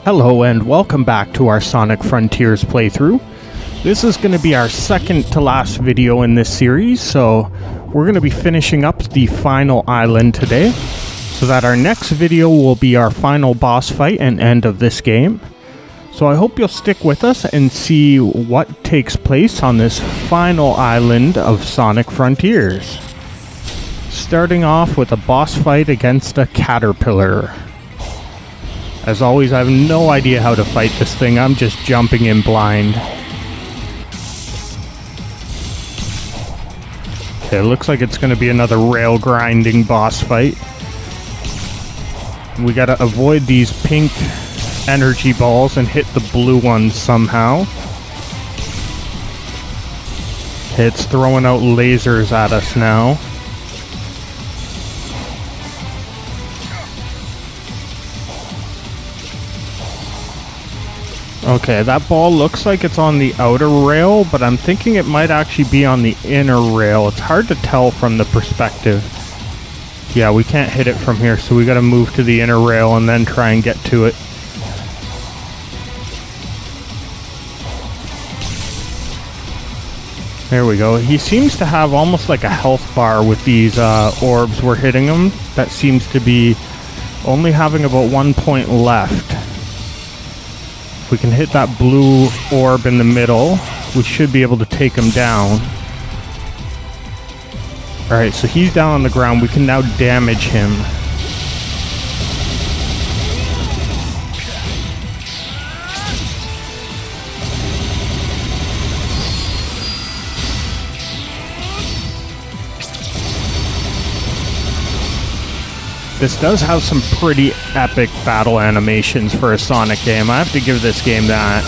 Hello and welcome back to our Sonic Frontiers playthrough. This is going to be our second to last video in this series, so we're going to be finishing up the final island today, so that our next video will be our final boss fight and end of this game. So I hope you'll stick with us and see what takes place on this final island of Sonic Frontiers. Starting off with a boss fight against a caterpillar. As always, I have no idea how to fight this thing. I'm just jumping in blind. Okay, looks like it's going to be another rail grinding boss fight. We got to avoid these pink energy balls and hit the blue ones somehow. Okay, it's throwing out lasers at us now. Okay, that ball looks like it's on the outer rail, but I'm thinking it might actually be on the inner rail. It's hard to tell from the perspective. Yeah, we can't hit it from here, so we gotta move to the inner rail and then try and get to it. There we go. He seems to have almost like a health bar with these orbs we're hitting him. That seems to be only having about 1 point left. If we can hit that blue orb in the middle, we should be able to take him down. Alright, so he's down on the ground. We can now damage him. This does have some pretty epic battle animations for a Sonic game. I have to give this game that.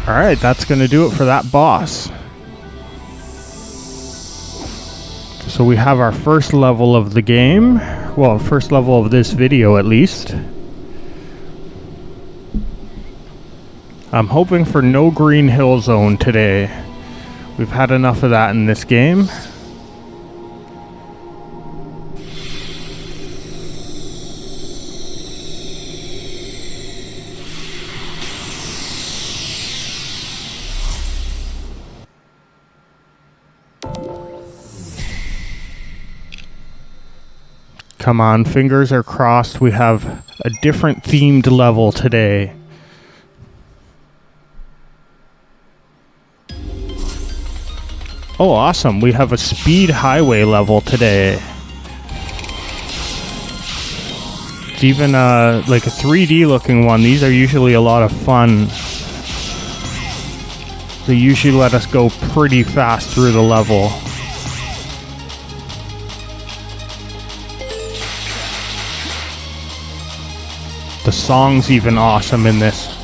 Alright, that's going to do it for that boss. So we have our first level of the game. Well, first level of this video at least. I'm hoping for no green hill zone today. We've had enough of that in this game. Come on, fingers are crossed. We have a different themed level today. Oh, awesome. We have a speed highway level today. It's even like a 3D looking one. These are usually a lot of fun. They usually let us go pretty fast through the level. The song's even awesome in this.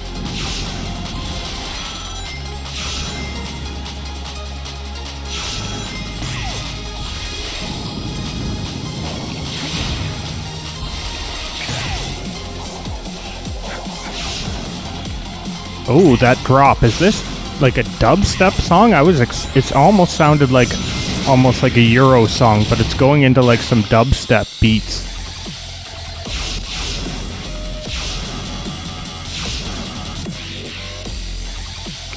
Oh, that drop. Is this like a dubstep song? It almost sounded like almost like a Euro song, but it's going into like some dubstep beats.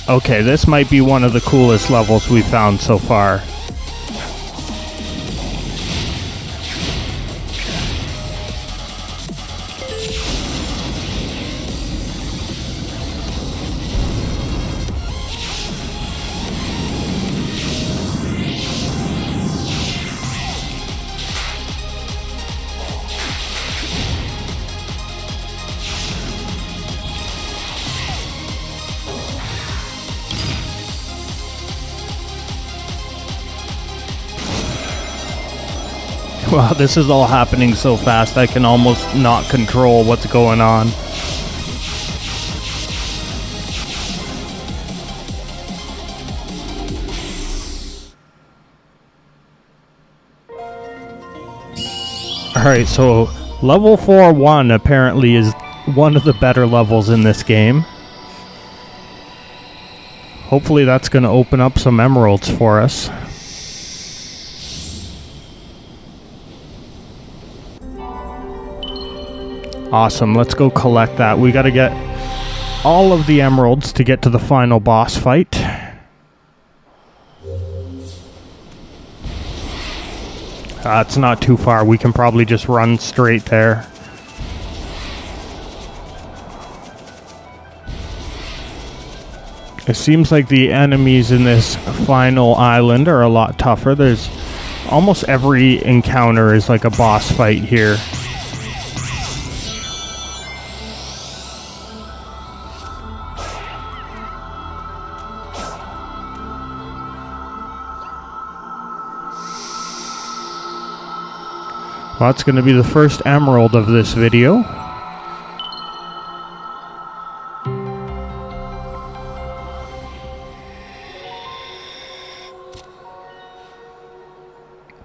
Okay, this might be one of the coolest levels we've found so far. Wow, this is all happening so fast I can almost not control what's going on. Alright, so level 4-1 apparently is one of the better levels in this game. Hopefully that's going to open up some emeralds for us. Awesome, let's go collect that. We gotta get all of the emeralds to get to the final boss fight. It's not too far. We can probably just run straight there. It seems like the enemies in this final island are a lot tougher. There's almost every encounter is like a boss fight here. Well, that's going to be the first emerald of this video.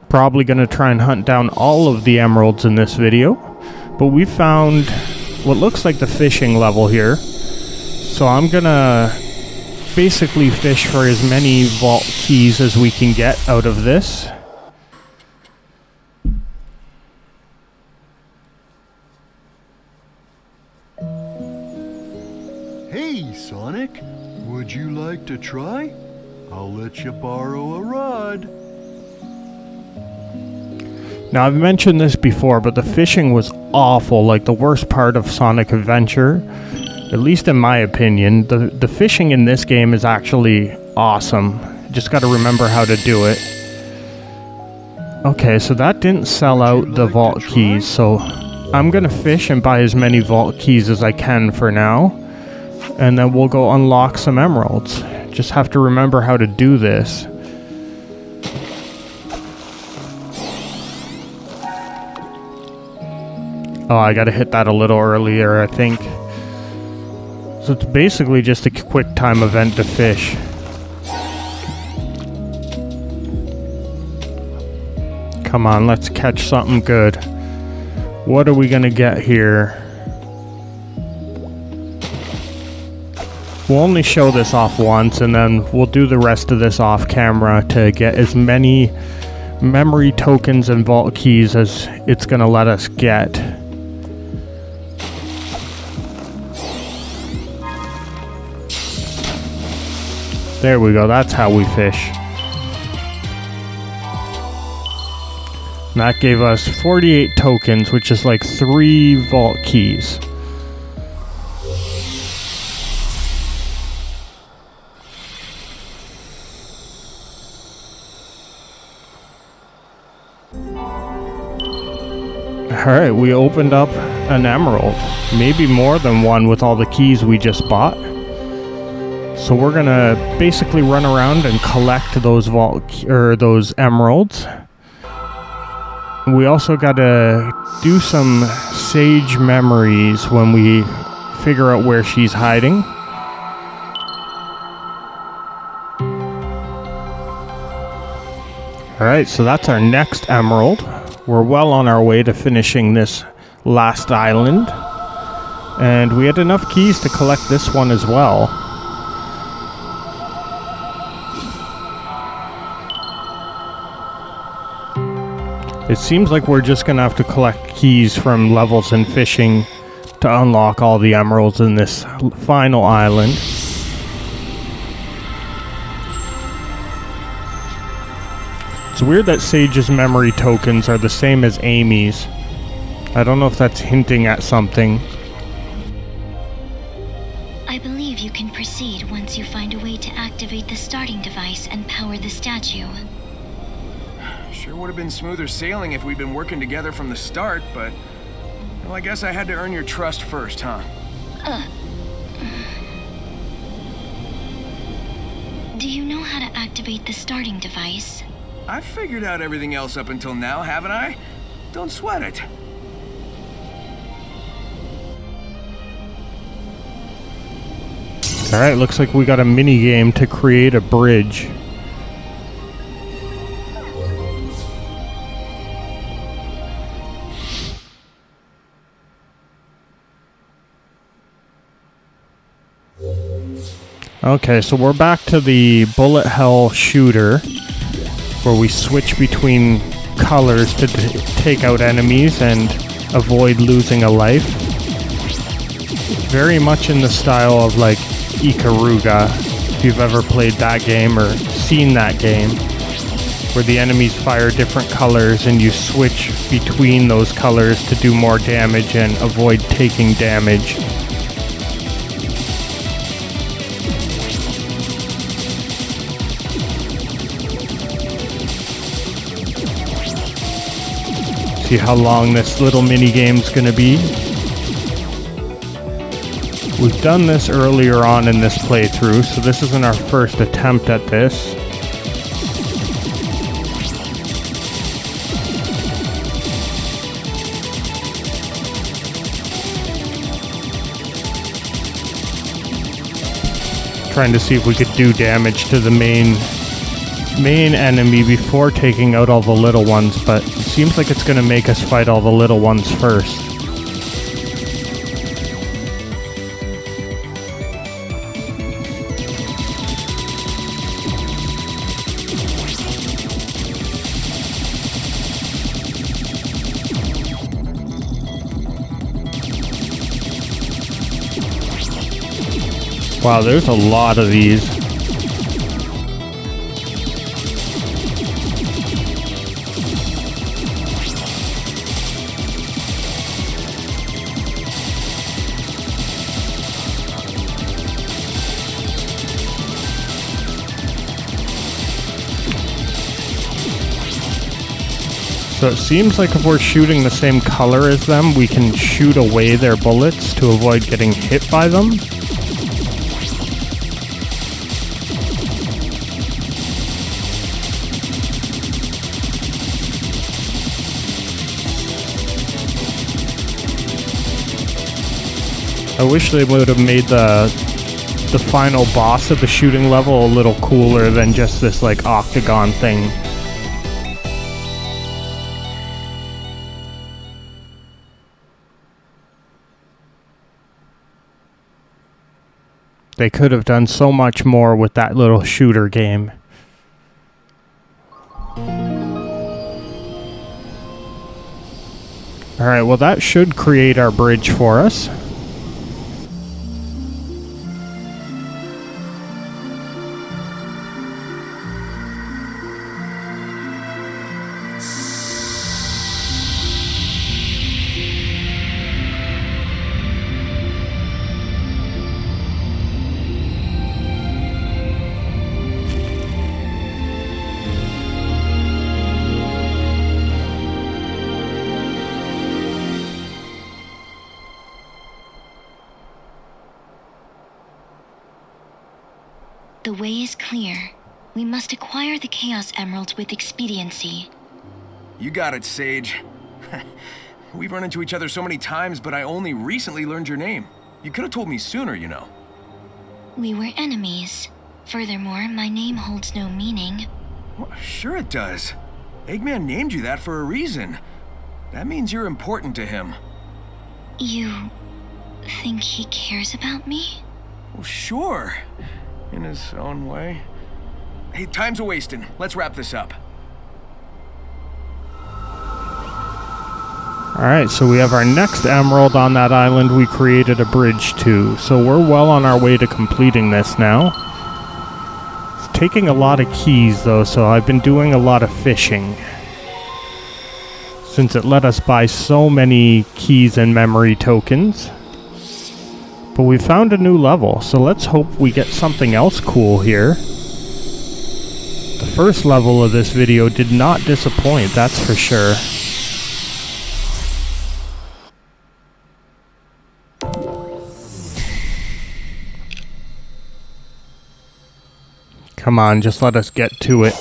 Probably going to try and hunt down all of the emeralds in this video, but we found what looks like the fishing level here, so I'm going to basically fish for as many vault keys as we can get out of this. Hey, Sonic, would you like to try? I'll let you borrow a rod. Now, I've mentioned this before, but the fishing was awful, like the worst part of Sonic Adventure. At least in my opinion. The fishing in this game is actually awesome. Just gotta remember how to do it. Okay, so that didn't sell out the vault keys, so I'm gonna fish and buy as many vault keys as I can for now. And then we'll go unlock some emeralds. Just have to remember how to do this. Oh, I gotta hit that a little earlier, I think. So it's basically just a quick time event to fish. Come on, let's catch something good. What are we gonna get here? We'll only show this off once, and then we'll do the rest of this off camera to get as many memory tokens and vault keys as it's gonna let us get. There we go, that's how we fish. And that gave us 48 tokens, which is like 3 vault keys. Alright, we opened up an emerald. Maybe more than one with all the keys we just bought. So we're gonna basically run around and collect those those emeralds. We also gotta do some sage memories when we figure out where she's hiding. Alright, so that's our next emerald. We're well on our way to finishing this last island. And we had enough keys to collect this one as well. It seems like we're just gonna have to collect keys from levels and fishing to unlock all the emeralds in this final island. It's weird that Sage's memory tokens are the same as Amy's. I don't know if that's hinting at something. I believe you can proceed once you find a way to activate the starting device and power the statue. Sure would have been smoother sailing if we'd been working together from the start, but... well, I guess I had to earn your trust first, huh? Do you know how to activate the starting device? I've figured out everything else up until now, haven't I? Don't sweat it. Alright, looks like we got a mini game to create a bridge. Okay, so we're back to the bullet hell shooter, where we switch between colors to take out enemies and avoid losing a life. Very much in the style of like Ikaruga, if you've ever played that game or seen that game, where the enemies fire different colors and you switch between those colors to do more damage and avoid taking damage. See how long this little mini game's gonna be? We've done this earlier on in this playthrough, so this isn't our first attempt at this. Trying to see if we could do damage to the main enemy before taking out all the little ones, but it seems like it's going to make us fight all the little ones first. Wow, there's a lot of these. So it seems like if we're shooting the same color as them, we can shoot away their bullets to avoid getting hit by them. I wish they would have made the final boss of the shooting level a little cooler than just this like octagon thing. They could have done so much more with that little shooter game. Alright, well that should create our bridge for us. The way is clear. We must acquire the Chaos Emeralds with expediency. You got it, Sage. We've run into each other so many times, but I only recently learned your name. You could have told me sooner, you know. We were enemies. Furthermore, my name holds no meaning. Well, sure it does. Eggman named you that for a reason. That means you're important to him. You think he cares about me? Well, sure. In his own way. Hey, time's a-wasting. Let's wrap this up. Alright, so we have our next emerald on that island we created a bridge to. So we're well on our way to completing this now. It's taking a lot of keys though, so I've been doing a lot of fishing. Since it let us buy so many keys and memory tokens. But we found a new level, so let's hope we get something else cool here. The first level of this video did not disappoint, that's for sure. Come on, just let us get to it.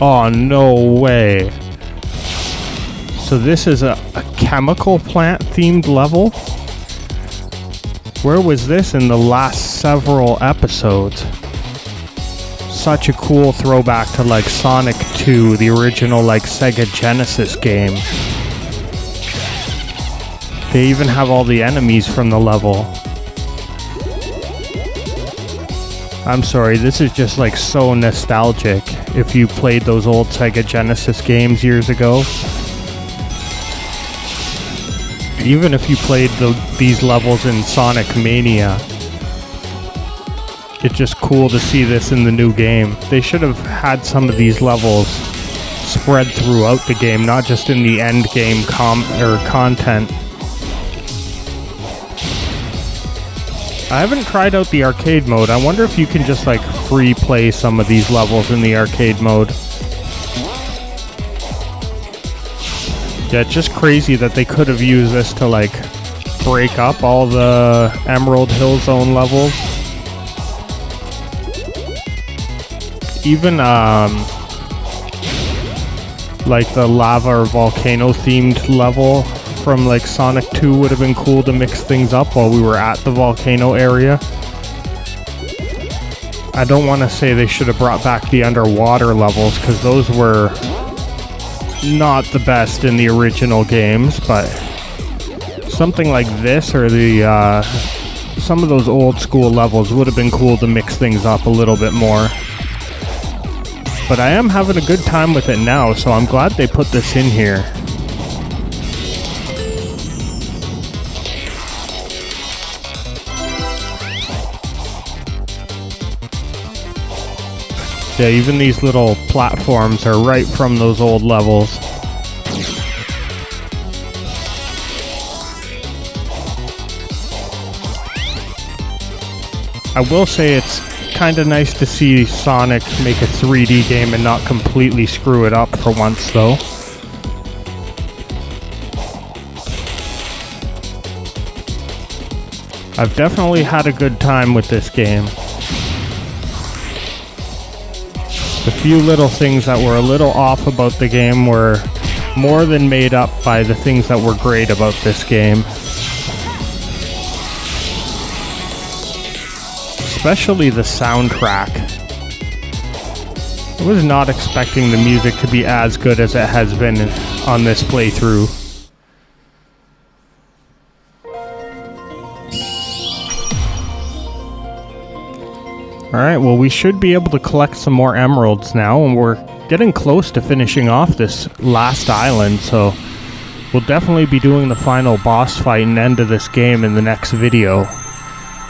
Oh, no way. So this is a chemical plant themed level? Where was this in the last several episodes? Such a cool throwback to like Sonic 2, the original like Sega Genesis game. They even have all the enemies from the level. I'm sorry, this is just like so nostalgic. If you played those old Sega Genesis games years ago. Even if you played these levels in Sonic Mania. It's just cool to see this in the new game. They should have had some of these levels spread throughout the game, not just in the end game content. I haven't tried out the arcade mode. I wonder if you can just like free play some of these levels in the arcade mode. Yeah, it's just crazy that they could have used this to like break up all the Emerald Hill Zone levels. Even like the lava or volcano themed level from like Sonic 2 would have been cool to mix things up while we were at the volcano area. I don't want to say they should have brought back the underwater levels because those were not the best in the original games, but something like this or the some of those old school levels would have been cool to mix things up a little bit more. But I am having a good time with it now, so I'm glad they put this in here. Yeah, even these little platforms are right from those old levels. I will say it's kind of nice to see Sonic make a 3D game and not completely screw it up for once, though. I've definitely had a good time with this game. The few little things that were a little off about the game were more than made up by the things that were great about this game. Especially the soundtrack. I was not expecting the music to be as good as it has been on this playthrough. Alright, well we should be able to collect some more emeralds now, and we're getting close to finishing off this last island, so we'll definitely be doing the final boss fight and end of this game in the next video.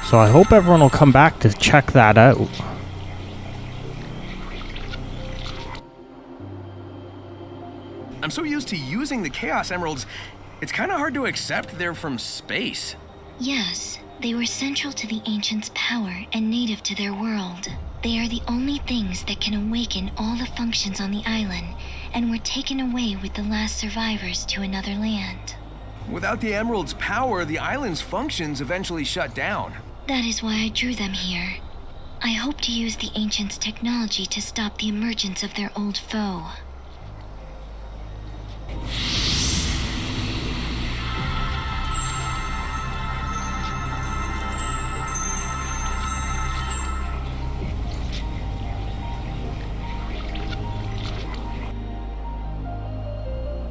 So I hope everyone will come back to check that out. I'm so used to using the Chaos Emeralds, it's kind of hard to accept they're from space. Yes, they were central to the Ancients' power and native to their world. They are the only things that can awaken all the functions on the island, and were taken away with the last survivors to another land. Without the Emerald's power, the island's functions eventually shut down. That is why I drew them here. I hope to use the Ancients' technology to stop the emergence of their old foe.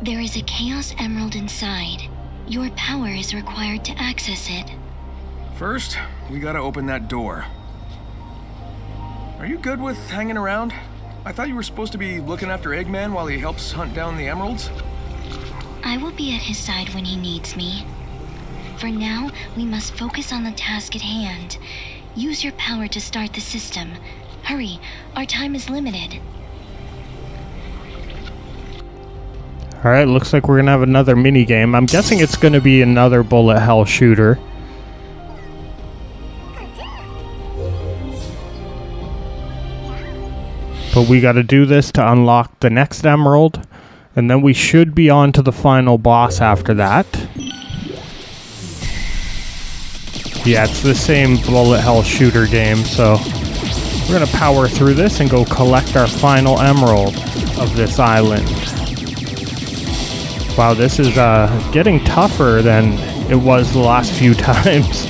There is a Chaos Emerald inside. Your power is required to access it. First, we gotta open that door. Are you good with hanging around? I thought you were supposed to be looking after Eggman while he helps hunt down the emeralds. I will be at his side when he needs me. For now, we must focus on the task at hand. Use your power to start the system. Hurry, our time is limited. Alright, looks like we're gonna have another mini game. I'm guessing it's gonna be another bullet hell shooter. But we gotta do this to unlock the next emerald, and then we should be on to the final boss after that. Yeah, it's the same bullet hell shooter game, so we're gonna power through this and go collect our final emerald of this island. Wow, this is getting tougher than it was the last few times.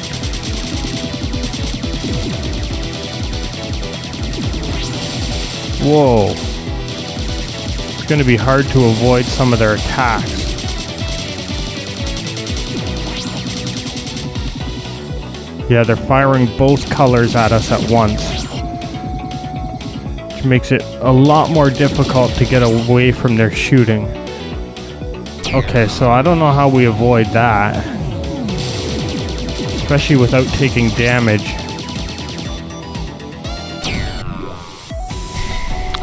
Whoa. It's going to be hard to avoid some of their attacks. Yeah, they're firing both colors at us at once. which makes it a lot more difficult to get away from their shooting. Okay, so I don't know how we avoid that, especially without taking damage.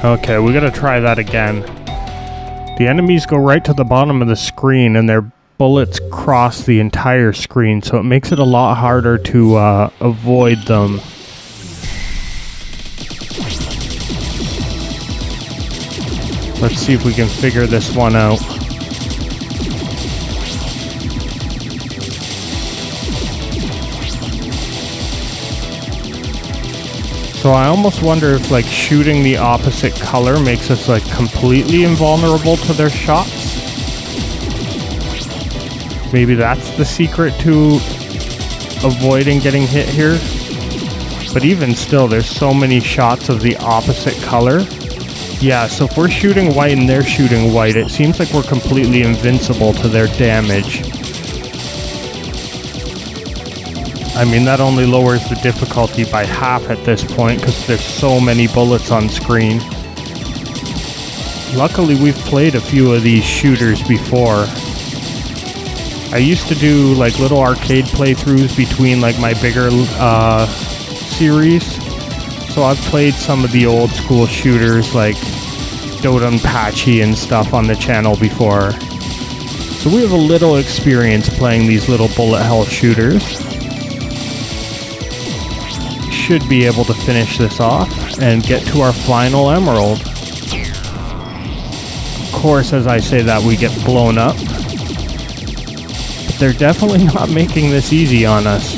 Okay, we gotta try that again. The enemies go right to the bottom of the screen and their bullets cross the entire screen, so it makes it a lot harder to avoid them. Let's see if we can figure this one out. So I almost wonder if like shooting the opposite color makes us like completely invulnerable to their shots. Maybe that's the secret to avoiding getting hit here. But even still, there's so many shots of the opposite color. Yeah, so if we're shooting white and they're shooting white, it seems like we're completely invincible to their damage. I mean, that only lowers the difficulty by half at this point because there's so many bullets on screen. Luckily, we've played a few of these shooters before. I used to do like little arcade playthroughs between like my bigger series. So I've played some of the old school shooters like Dodonpachi and stuff on the channel before. So we have a little experience playing these little bullet hell shooters. Should be able to finish this off and get to our final emerald. Of course, as I say that, we get blown up. But they're definitely not making this easy on us.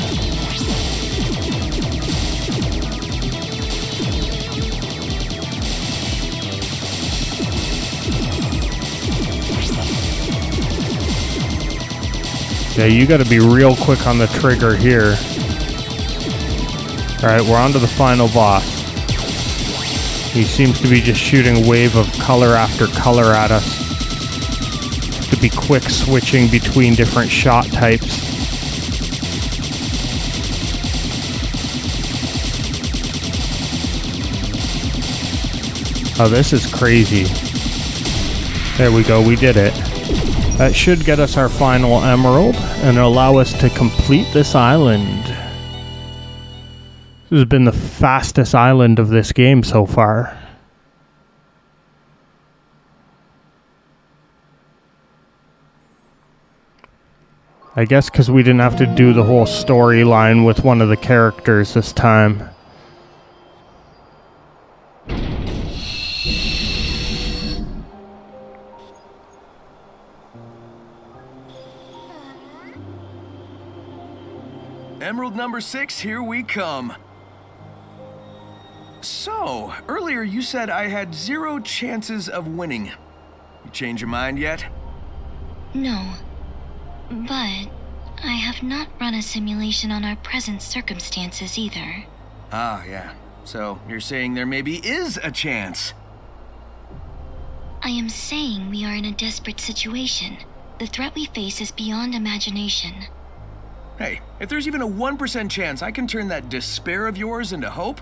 Yeah, you gotta be real quick on the trigger here. Alright, we're on to the final boss. He seems to be just shooting a wave of color after color at us. To be quick switching between different shot types. Oh, this is crazy. There we go, we did it. That should get us our final emerald and allow us to complete this island. This has been the fastest island of this game so far. I guess because we didn't have to do the whole storyline with one of the characters this time. Emerald number 6, here we come. So, earlier you said I had 0 chances of winning. You change your mind yet? No. But I have not run a simulation on our present circumstances either. Ah, yeah. So, you're saying there maybe is a chance? I am saying we are in a desperate situation. The threat we face is beyond imagination. Hey, if there's even a 1% chance I can turn that despair of yours into hope,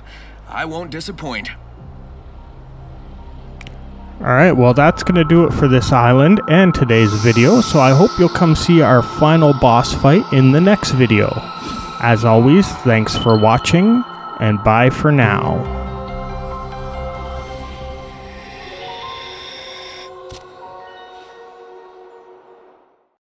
I won't disappoint. Alright, well that's going to do it for this island and today's video, so I hope you'll come see our final boss fight in the next video. As always, thanks for watching, and bye for now.